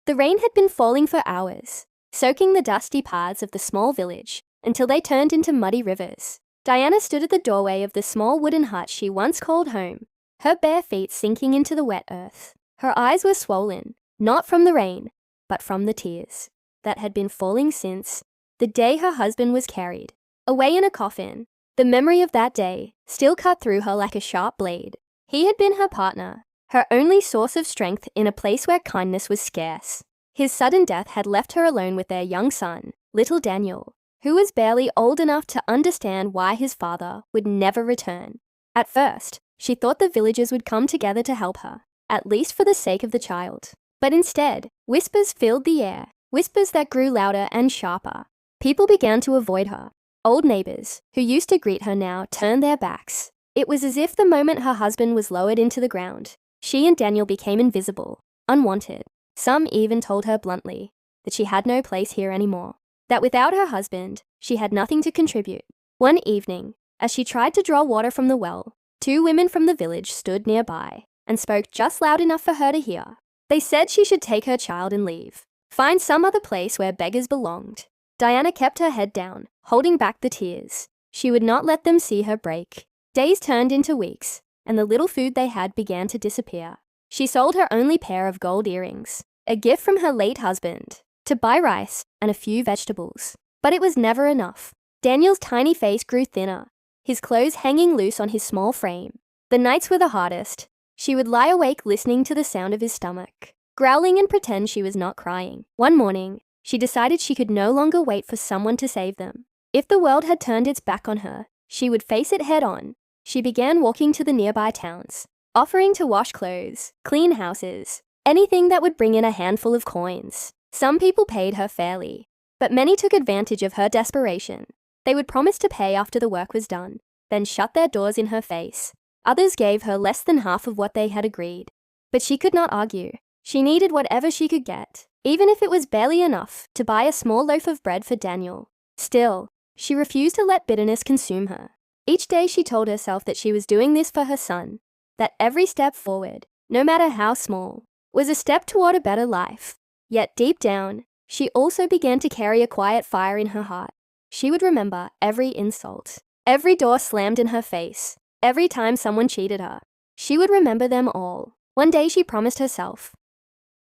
The rain had been falling for hours, soaking the dusty paths of the small village until they turned into muddy rivers. Diana stood at the doorway of the small wooden hut she once called home, her bare feet sinking into the wet earth. Her eyes were swollen, not from the rain, but from the tears that had been falling since the day her husband was carried away in a coffin. The memory of that day still cut through her like a sharp blade. He had been her partner, her only source of strength in a place where kindness was scarce. His sudden death had left her alone with their young son, little Daniel, who was barely old enough to understand why his father would never return. At first, she thought the villagers would come together to help her, at least for the sake of the child. But instead, whispers filled the air, whispers that grew louder and sharper. People began to avoid her. Old neighbors, who used to greet her now, turned their backs. It was as if the moment her husband was lowered into the ground, she and Daniel became invisible, unwanted. Some even told her bluntly that she had no place here anymore, that without her husband, she had nothing to contribute. One evening, as she tried to draw water from the well, 2 women from the village stood nearby and spoke just loud enough for her to hear. They said she should take her child and leave, find some other place where beggars belonged. Diana kept her head down, holding back the tears. She would not let them see her break. Days turned into weeks, and the little food they had began to disappear. She sold her only pair of gold earrings, a gift from her late husband, to buy rice and a few vegetables. But it was never enough. Daniel's tiny face grew thinner, his clothes hanging loose on his small frame. The nights were the hardest. She would lie awake listening to the sound of his stomach, growling and pretend she was not crying. One morning, she decided she could no longer wait for someone to save them. If the world had turned its back on her, she would face it head on. She began walking to the nearby towns, offering to wash clothes, clean houses, anything that would bring in a handful of coins. Some people paid her fairly, but many took advantage of her desperation. They would promise to pay after the work was done, then shut their doors in her face. Others gave her less than half of what they had agreed. But she could not argue. She needed whatever she could get, even if it was barely enough to buy a small loaf of bread for Daniel. Still, she refused to let bitterness consume her. Each day she told herself that she was doing this for her son, that every step forward, no matter how small, was a step toward a better life. Yet deep down, she also began to carry a quiet fire in her heart. She would remember every insult, every door slammed in her face, every time someone cheated her. She would remember them all. One day she promised herself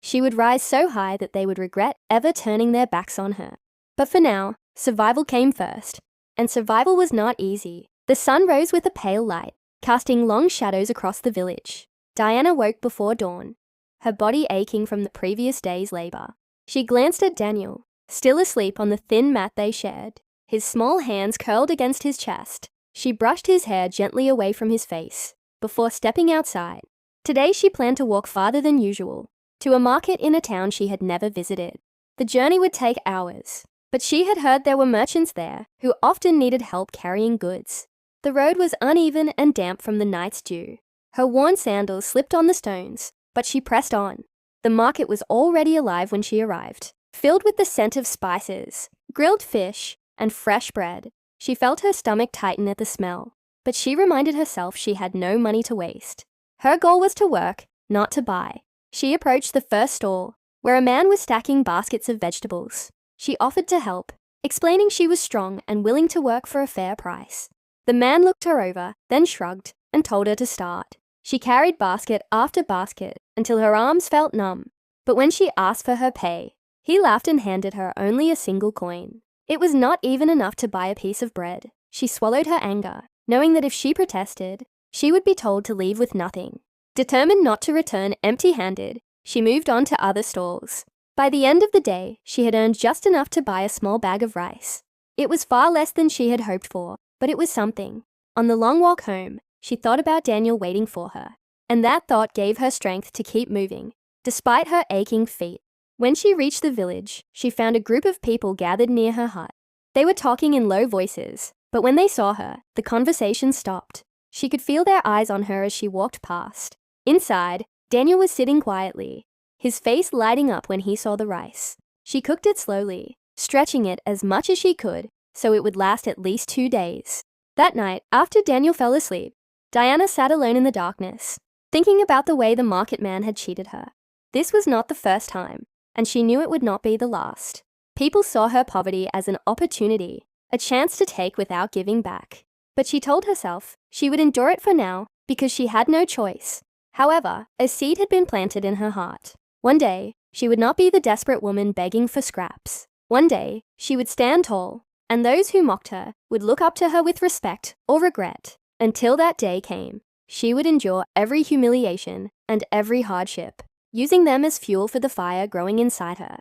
she would rise so high that they would regret ever turning their backs on her. But for now, survival came first. And survival was not easy. The sun rose with a pale light, casting long shadows across the village. Diana woke before dawn, her body aching from the previous day's labor. She glanced at Daniel, still asleep on the thin mat they shared, his small hands curled against his chest. She brushed his hair gently away from his face before stepping outside. Today she planned to walk farther than usual, to a market in a town she had never visited. The journey would take hours, but she had heard there were merchants there who often needed help carrying goods. The road was uneven and damp from the night's dew. Her worn sandals slipped on the stones, but she pressed on. The market was already alive when she arrived, filled with the scent of spices, grilled fish, and fresh bread. She felt her stomach tighten at the smell, but she reminded herself she had no money to waste. Her goal was to work, not to buy. She approached the first stall, where a man was stacking baskets of vegetables. She offered to help, explaining she was strong and willing to work for a fair price. The man looked her over, then shrugged, and told her to start. She carried basket after basket until her arms felt numb. But when she asked for her pay, he laughed and handed her only a single coin. It was not even enough to buy a piece of bread. She swallowed her anger, knowing that if she protested, she would be told to leave with nothing. Determined not to return empty-handed, she moved on to other stalls. By the end of the day, she had earned just enough to buy a small bag of rice. It was far less than she had hoped for, but it was something. On the long walk home, she thought about Daniel waiting for her, and that thought gave her strength to keep moving, despite her aching feet. When she reached the village, she found a group of people gathered near her hut. They were talking in low voices, but when they saw her, the conversation stopped. She could feel their eyes on her as she walked past. Inside, Daniel was sitting quietly, his face lighting up when he saw the rice. She cooked it slowly, stretching it as much as she could so it would last at least 2 days. That night, after Daniel fell asleep, Diana sat alone in the darkness, thinking about the way the market man had cheated her. This was not the first time, and she knew it would not be the last. People saw her poverty as an opportunity, a chance to take without giving back. But she told herself she would endure it for now because she had no choice. However, a seed had been planted in her heart. One day, she would not be the desperate woman begging for scraps. One day, she would stand tall, and those who mocked her would look up to her with respect or regret. Until that day came, she would endure every humiliation and every hardship, using them as fuel for the fire growing inside her.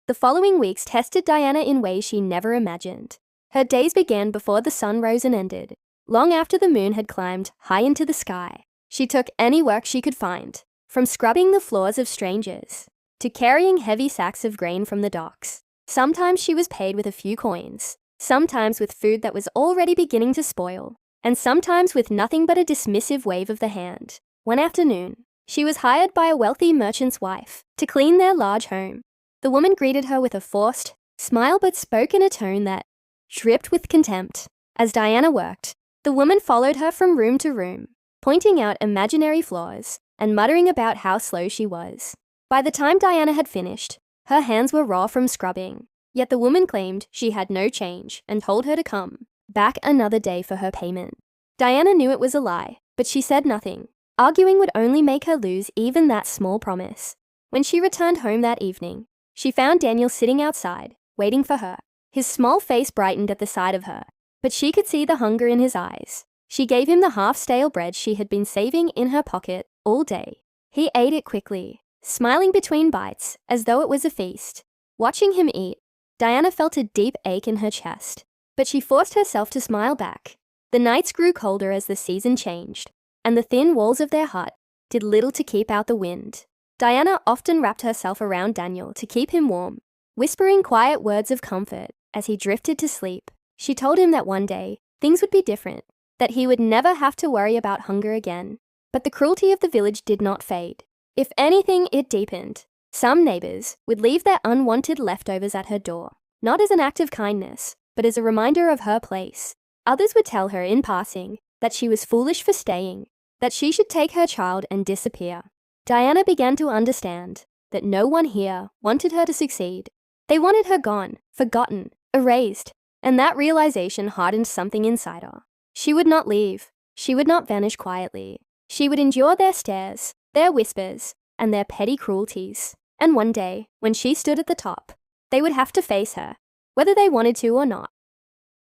The following weeks tested Diana in ways she never imagined. Her days began before the sun rose and ended, long after the moon had climbed high into the sky. She took any work she could find, from scrubbing the floors of strangers to carrying heavy sacks of grain from the docks. Sometimes she was paid with a few coins, sometimes with food that was already beginning to spoil, and sometimes with nothing but a dismissive wave of the hand. One afternoon, she was hired by a wealthy merchant's wife to clean their large home. The woman greeted her with a forced smile but spoke in a tone that dripped with contempt. As Diana worked, the woman followed her from room to room, pointing out imaginary flaws and muttering about how slow she was. By the time Diana had finished, her hands were raw from scrubbing, yet the woman claimed she had no change and told her to come back another day for her payment. Diana knew it was a lie, but she said nothing. Arguing would only make her lose even that small promise. When she returned home that evening, she found Daniel sitting outside, waiting for her. His small face brightened at the sight of her, but she could see the hunger in his eyes. She gave him the half-stale bread she had been saving in her pocket all day. He ate it quickly, smiling between bites as though it was a feast. Watching him eat, Diana felt a deep ache in her chest, but she forced herself to smile back. The nights grew colder as the season changed, and the thin walls of their hut did little to keep out the wind. Diana often wrapped herself around Daniel to keep him warm, whispering quiet words of comfort as he drifted to sleep. She told him that one day, things would be different, that he would never have to worry about hunger again. But the cruelty of the village did not fade. If anything, it deepened. Some neighbors would leave their unwanted leftovers at her door, not as an act of kindness, but as a reminder of her place. Others would tell her in passing that she was foolish for staying, that she should take her child and disappear. Diana began to understand that no one here wanted her to succeed. They wanted her gone, forgotten, erased, and that realization hardened something inside her. She would not leave. She would not vanish quietly. She would endure their stares, their whispers, and their petty cruelties. And one day, when she stood at the top, they would have to face her, whether they wanted to or not.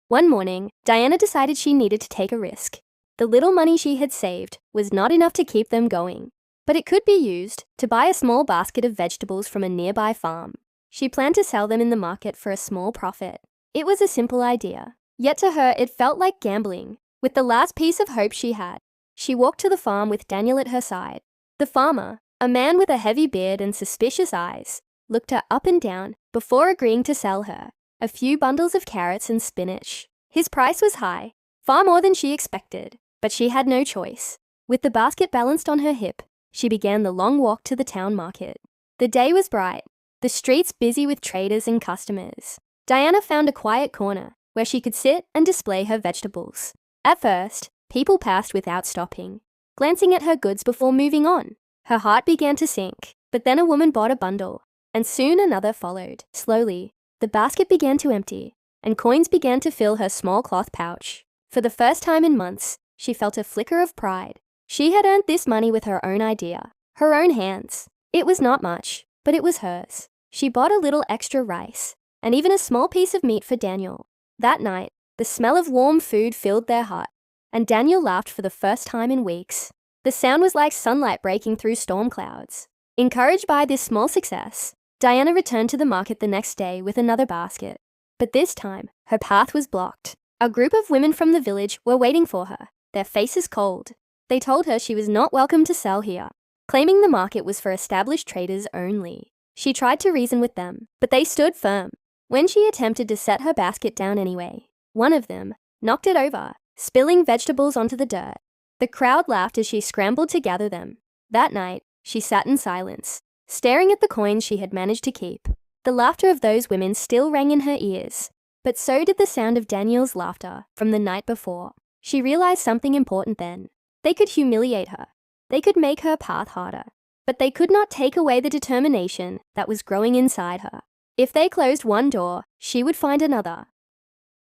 One morning, Diana decided she needed to take a risk. The little money she had saved was not enough to keep them going, but it could be used to buy a small basket of vegetables from a nearby farm. She planned to sell them in the market for a small profit. It was a simple idea, yet to her it felt like gambling. With the last piece of hope she had, she walked to the farm with Daniel at her side. The farmer, a man with a heavy beard and suspicious eyes, looked her up and down before agreeing to sell her a few bundles of carrots and spinach. His price was high, far more than she expected, but she had no choice. With the basket balanced on her hip, she began the long walk to the town market. The day was bright, the streets busy with traders and customers. Diana found a quiet corner where she could sit and display her vegetables. At first, people passed without stopping, glancing at her goods before moving on. Her heart began to sink, but then a woman bought a bundle, and soon another followed. Slowly, the basket began to empty, and coins began to fill her small cloth pouch. For the first time in months, she felt a flicker of pride. She had earned this money with her own idea, her own hands. It was not much, but it was hers. She bought a little extra rice, and even a small piece of meat for Daniel. That night, the smell of warm food filled their hut, and Daniel laughed for the first time in weeks. The sound was like sunlight breaking through storm clouds. Encouraged by this small success, Diana returned to the market the next day with another basket. But this time, her path was blocked. A group of women from the village were waiting for her, their faces cold. They told her she was not welcome to sell here, claiming the market was for established traders only. She tried to reason with them, but they stood firm. When she attempted to set her basket down anyway, one of them knocked it over, spilling vegetables onto the dirt. The crowd laughed as she scrambled to gather them. That night, she sat in silence, staring at the coins she had managed to keep. The laughter of those women still rang in her ears, but so did the sound of Daniel's laughter from the night before. She realized something important then. They could humiliate her. They could make her path harder. but they could not take away the determination that was growing inside her. If they closed one door, she would find another.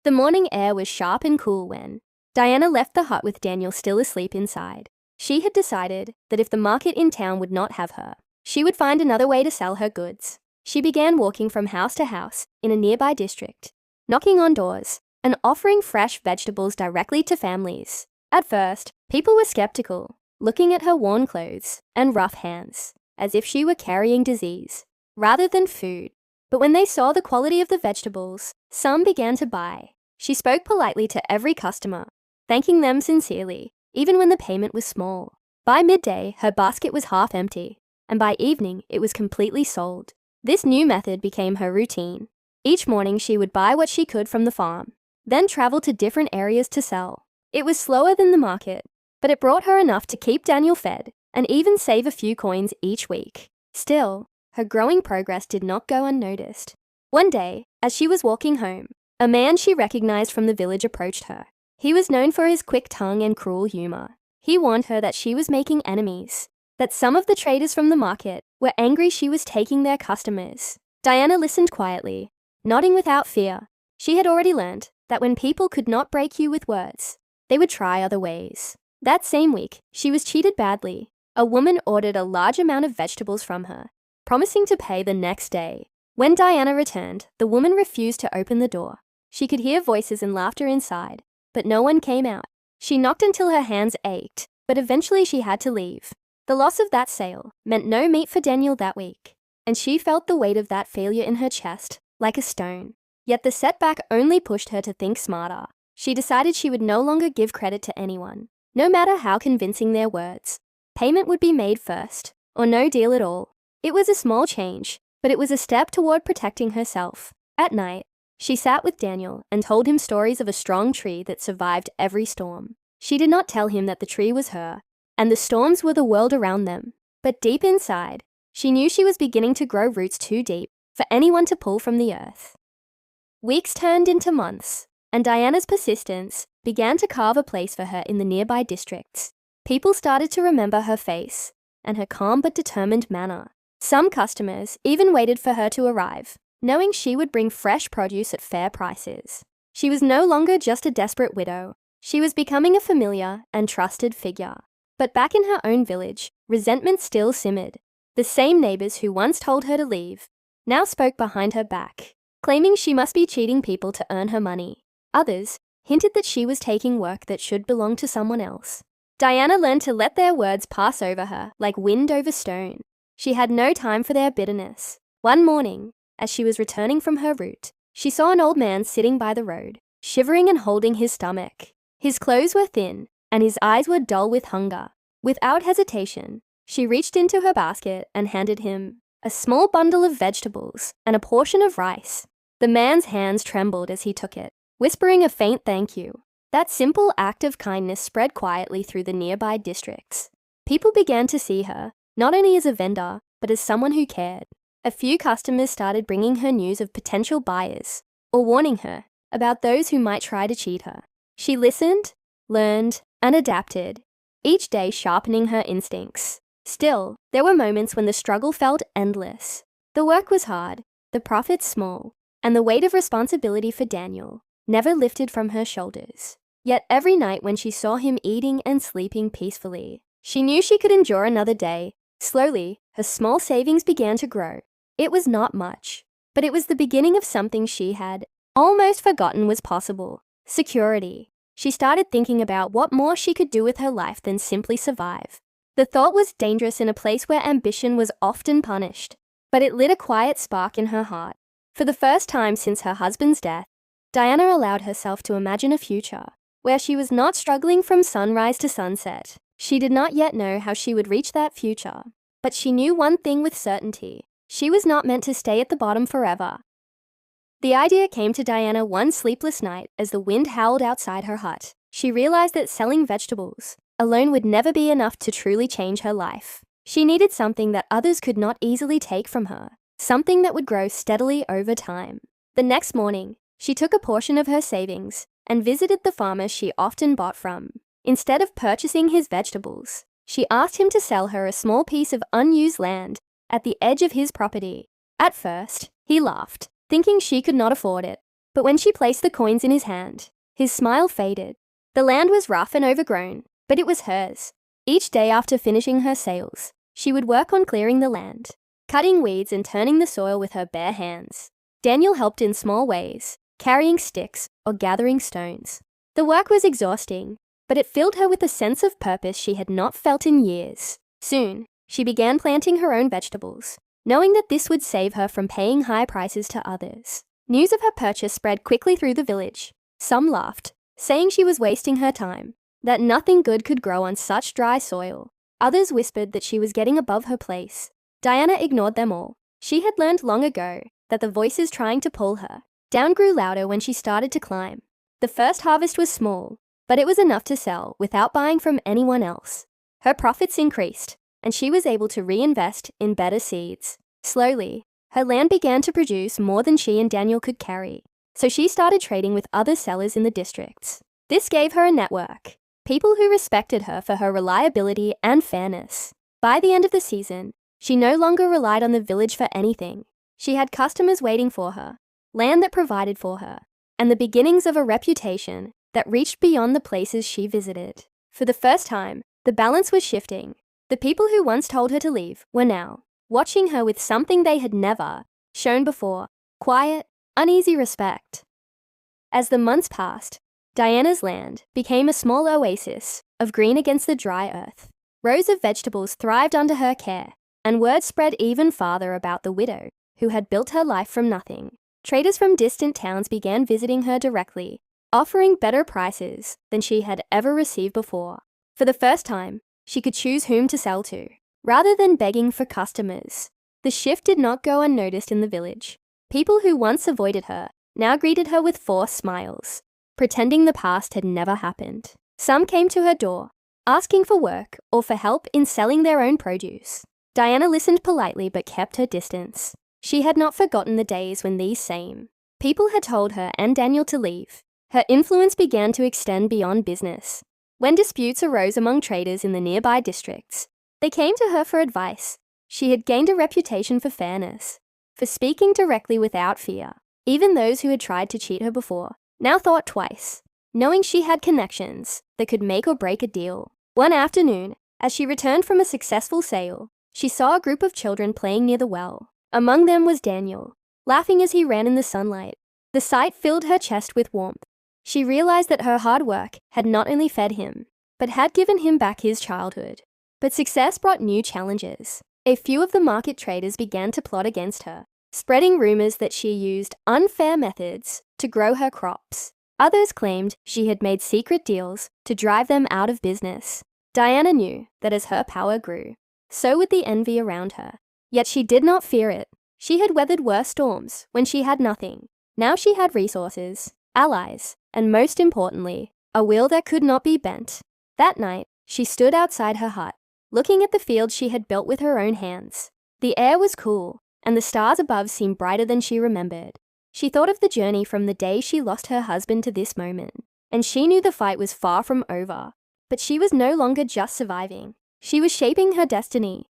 The morning air was sharp and cool when Diana left the hut with Daniel still asleep inside. She had decided that if the market in town would not have her, she would find another way to sell her goods. She began walking from house to house in a nearby district, knocking on doors and offering fresh vegetables directly to families. At first, people were skeptical, looking at her worn clothes and rough hands, as if she were carrying disease rather than food. But when they saw the quality of the vegetables, some began to buy. She spoke politely to every customer, thanking them sincerely, even when the payment was small. By midday, her basket was half empty, and by evening, it was completely sold. This new method became her routine. Each morning, she would buy what she could from the farm, then travel to different areas to sell. It was slower than the market, but it brought her enough to keep Daniel fed and even save a few coins each week. Still, her growing progress did not go unnoticed. One day, as she was walking home, a man she recognized from the village approached her. He was known for his quick tongue and cruel humor. He warned her that she was making enemies, that some of the traders from the market were angry she was taking their customers. Diana listened quietly, nodding without fear. She had already learned that when people could not break you with words, they would try other ways. That same week, she was cheated badly. A woman ordered a large amount of vegetables from her, promising to pay the next day. When Diana returned, the woman refused to open the door. She could hear voices and laughter inside, but no one came out. She knocked until her hands ached, but eventually she had to leave. The loss of that sale meant no meat for Daniel that week, and she felt the weight of that failure in her chest, like a stone. Yet the setback only pushed her to think smarter. She decided she would no longer give credit to anyone, no matter how convincing their words. Payment would be made first, or no deal at all. It was a small change, but it was a step toward protecting herself. At night, she sat with Daniel and told him stories of a strong tree that survived every storm. She did not tell him that the tree was her, and the storms were the world around them. But deep inside, she knew she was beginning to grow roots too deep for anyone to pull from the earth. Weeks turned into months, and Diana's persistence began to carve a place for her in the nearby districts. People started to remember her face and her calm but determined manner. Some customers even waited for her to arrive, knowing she would bring fresh produce at fair prices. She was no longer just a desperate widow. She was becoming a familiar and trusted figure. But back in her own village, resentment still simmered. The same neighbors who once told her to leave now spoke behind her back, claiming she must be cheating people to earn her money. Others hinted that she was taking work that should belong to someone else. Diana learned to let their words pass over her like wind over stone. She had no time for their bitterness. One morning, as she was returning from her route, she saw an old man sitting by the road, shivering and holding his stomach. His clothes were thin, and his eyes were dull with hunger. Without hesitation, she reached into her basket and handed him a small bundle of vegetables and a portion of rice. The man's hands trembled as he took it, whispering a faint thank you. That simple act of kindness spread quietly through the nearby districts. People began to see her, not only as a vendor, but as someone who cared. A few customers started bringing her news of potential buyers, or warning her about those who might try to cheat her. She listened, learned, and adapted, each day sharpening her instincts. Still, there were moments when the struggle felt endless. The work was hard, the profits small, and the weight of responsibility for Daniel never lifted from her shoulders. Yet every night when she saw him eating and sleeping peacefully, she knew she could endure another day. Slowly, her small savings began to grow. It was not much, but it was the beginning of something she had almost forgotten was possible: security. She started thinking about what more she could do with her life than simply survive. The thought was dangerous in a place where ambition was often punished, but it lit a quiet spark in her heart. For the first time since her husband's death, Diana allowed herself to imagine a future where she was not struggling from sunrise to sunset. She did not yet know how she would reach that future, but she knew one thing with certainty: she was not meant to stay at the bottom forever. The idea came to Diana one sleepless night as the wind howled outside her hut. She realized that selling vegetables alone would never be enough to truly change her life. She needed something that others could not easily take from her, something that would grow steadily over time. The next morning, she took a portion of her savings and visited the farmer she often bought from. Instead of purchasing his vegetables, She asked him to sell her a small piece of unused land at the edge of his property. At first, he laughed, thinking she could not afford it. But when she placed the coins in his hand, his smile faded. The land was rough and overgrown, but it was hers. Each day after finishing her sales, she would work on clearing the land, cutting weeds and turning the soil with her bare hands. Daniel helped in small ways, carrying sticks or gathering stones. The work was exhausting, but it filled her with a sense of purpose she had not felt in years. Soon, she began planting her own vegetables, knowing that this would save her from paying high prices to others. News of her purchase spread quickly through the village. Some laughed, saying she was wasting her time, that nothing good could grow on such dry soil. Others whispered that she was getting above her place. Diana ignored them all. She had learned long ago that the voices trying to pull her down grew louder when she started to climb. The first harvest was small, but it was enough to sell without buying from anyone else. Her profits increased, and she was able to reinvest in better seeds. Slowly, her land began to produce more than she and Daniel could carry, so she started trading with other sellers in the districts. This gave her a network, people who respected her for her reliability and fairness. By the end of the season, she no longer relied on the village for anything. She had customers waiting for her, land that provided for her, and the beginnings of a reputation that reached beyond the places she visited. For the first time, the balance was shifting. The people who once told her to leave were now watching her with something they had never shown before: quiet, uneasy respect. As the months passed, Diana's land became a small oasis of green against the dry earth. Rows of vegetables thrived under her care, and word spread even farther about the widow who had built her life from nothing. Traders from distant towns began visiting her directly, offering better prices than she had ever received before. For the first time, she could choose whom to sell to, rather than begging for customers. The shift did not go unnoticed in the village. People who once avoided her now greeted her with forced smiles, pretending the past had never happened. Some came to her door, asking for work or for help in selling their own produce. Diana listened politely but kept her distance. She had not forgotten the days when these same people had told her and Daniel to leave. Her influence began to extend beyond business. When disputes arose among traders in the nearby districts, they came to her for advice. She had gained a reputation for fairness, for speaking directly without fear. Even those who had tried to cheat her before now thought twice, knowing she had connections that could make or break a deal. One afternoon, as she returned from a successful sale, she saw a group of children playing near the well. Among them was Daniel, laughing as he ran in the sunlight. The sight filled her chest with warmth. She realized that her hard work had not only fed him, but had given him back his childhood. But success brought new challenges. A few of the market traders began to plot against her, spreading rumors that she used unfair methods to grow her crops. Others claimed she had made secret deals to drive them out of business. Diana knew that as her power grew, so would the envy around her. Yet she did not fear it. She had weathered worse storms when she had nothing. Now she had resources, allies, and most importantly, a will that could not be bent. That night, she stood outside her hut, looking at the field she had built with her own hands. The air was cool, and the stars above seemed brighter than she remembered. She thought of the journey from the day she lost her husband to this moment, and she knew the fight was far from over. But she was no longer just surviving. She was shaping her destiny.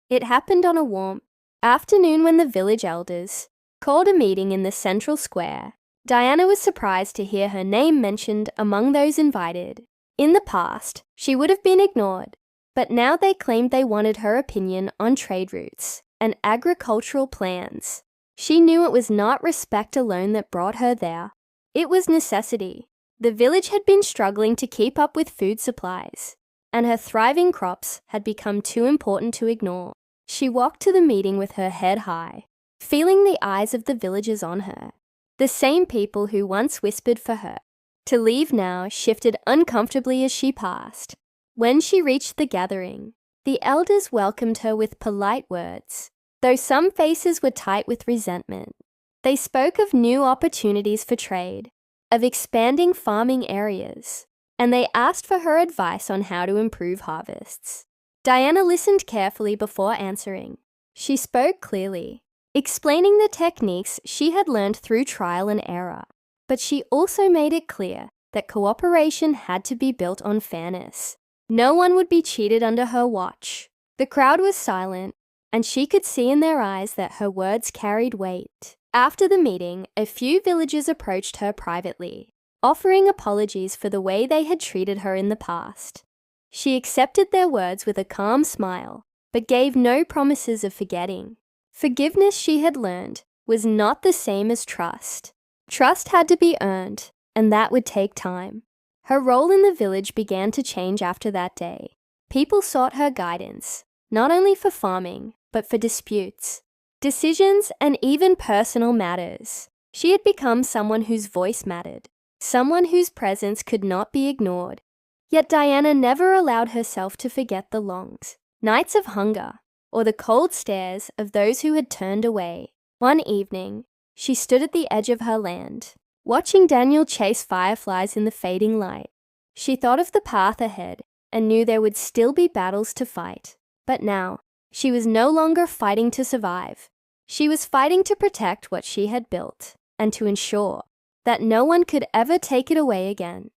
It happened on a warm afternoon when the village elders called a meeting in the central square. Diana was surprised to hear her name mentioned among those invited. In the past, she would have been ignored, but now they claimed they wanted her opinion on trade routes and agricultural plans. She knew it was not respect alone that brought her there. It was necessity. The village had been struggling to keep up with food supplies, and her thriving crops had become too important to ignore. She walked to the meeting with her head high, feeling the eyes of the villagers on her. The same people who once whispered for her to leave now shifted uncomfortably as she passed. When she reached the gathering, the elders welcomed her with polite words, though some faces were tight with resentment. They spoke of new opportunities for trade, of expanding farming areas, and they asked for her advice on how to improve harvests. Diana listened carefully before answering. She spoke clearly, explaining the techniques she had learned through trial and error, but she also made it clear that cooperation had to be built on fairness. No one would be cheated under her watch. The crowd was silent, and she could see in their eyes that her words carried weight. After the meeting, a few villagers approached her privately, offering apologies for the way they had treated her in the past. She accepted their words with a calm smile, but gave no promises of forgetting. Forgiveness, she had learned, was not the same as trust. Trust had to be earned, and that would take time. Her role in the village began to change after that day. People sought her guidance, not only for farming, but for disputes, decisions, and even personal matters. She had become someone whose voice mattered, someone whose presence could not be ignored. Yet Diana never allowed herself to forget the long nights of hunger or the cold stares of those who had turned away. One evening, she stood at the edge of her land, watching Daniel chase fireflies in the fading light. She thought of the path ahead and knew there would still be battles to fight. But now, she was no longer fighting to survive. She was fighting to protect what she had built and to ensure that no one could ever take it away again.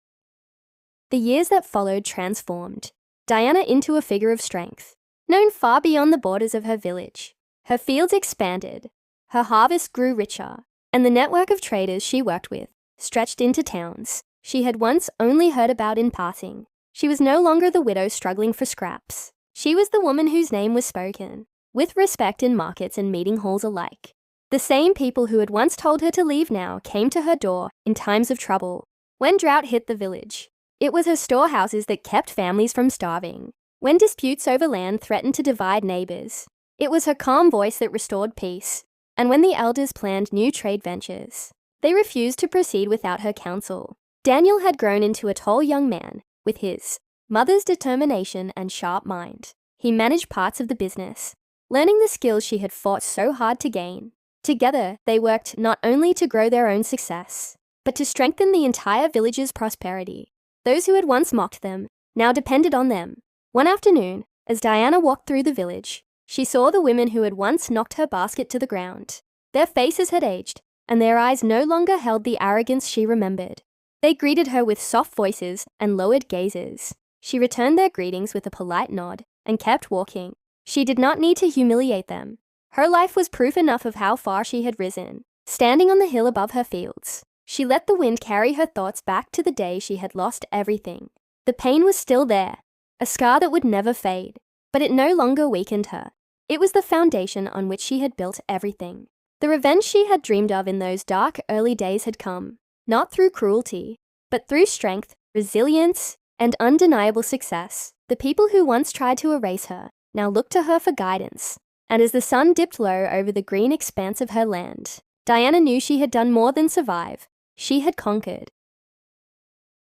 The years that followed transformed Diana into a figure of strength, known far beyond the borders of her village. Her fields expanded, her harvest grew richer, and the network of traders she worked with stretched into towns she had once only heard about in passing. She was no longer the widow struggling for scraps. She was the woman whose name was spoken, with respect in markets and meeting halls alike. The same people who had once told her to leave now came to her door in times of trouble. When drought hit the village, it was her storehouses that kept families from starving. When disputes over land threatened to divide neighbors, it was her calm voice that restored peace. And when the elders planned new trade ventures, they refused to proceed without her counsel. Daniel had grown into a tall young man with his mother's determination and sharp mind. He managed parts of the business, learning the skills she had fought so hard to gain. Together, they worked not only to grow their own success, but to strengthen the entire village's prosperity. Those who had once mocked them now depended on them. One afternoon, as Diana walked through the village, she saw the women who had once knocked her basket to the ground. Their faces had aged, and their eyes no longer held the arrogance she remembered. They greeted her with soft voices and lowered gazes. She returned their greetings with a polite nod and kept walking. She did not need to humiliate them. Her life was proof enough of how far she had risen. Standing on the hill above her fields, she let the wind carry her thoughts back to the day she had lost everything. The pain was still there, a scar that would never fade, but it no longer weakened her. It was the foundation on which she had built everything. The revenge she had dreamed of in those dark early days had come, not through cruelty, but through strength, resilience, and undeniable success. The people who once tried to erase her now looked to her for guidance. And as the sun dipped low over the green expanse of her land, Diana knew she had done more than survive. She had conquered.